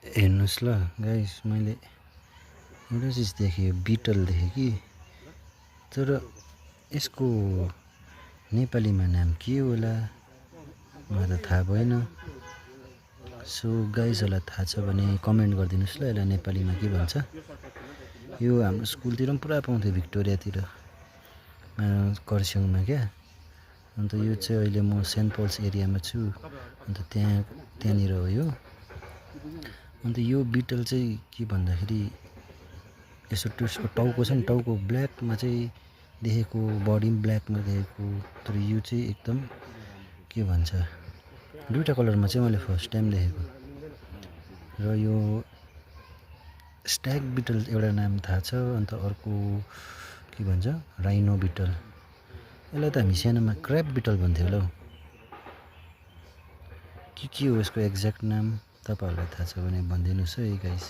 हेर्नुहोस् ल गाइस, मैले एउटा चिज देखेँ, बिटल देखेँ कि, तर यसको नेपालीमा नाम के होला मलाई त थाहा भएन। सो गाइजहरूलाई थाहा छ भने कमेन्ट गरिदिनुहोस् ल, यसलाई नेपालीमा के भन्छ। यो हाम्रो स्कुलतिर पनि पुरा पाउँथ्यो, भिक्टोरियातिर, खरसाङमा क्या। अन्त यो चाहिँ अहिले म सेन्ट पल्स एरियामा छु, अन्त त्यहाँनिर हो यो। अन्त यो बिटल चाहिँ के भन्दाखेरि यसो त्यसको टाउको छ नि, टाउको ब्ल्याकमा चाहिँ देखेको, बडी पनि ब्ल्याकमा देखेको, तर यो चाहिँ एकदम के भन्छ दुईवटा कलरमा चाहिँ मैले फर्स्ट टाइम देखेको। र यो स्ट्याग बिटल एउटा नाम थाहा छ, अन्त अर्को के भन्छ राइनो बिटल। यसलाई त हामी सानोमा क्र्याब बिटल भन्थ्यो होला हौ। के हो यसको एक्ज्याक्ट नाम, तपाईँहरूलाई थाहा छ भने भनिदिनुहोस् है गाइस।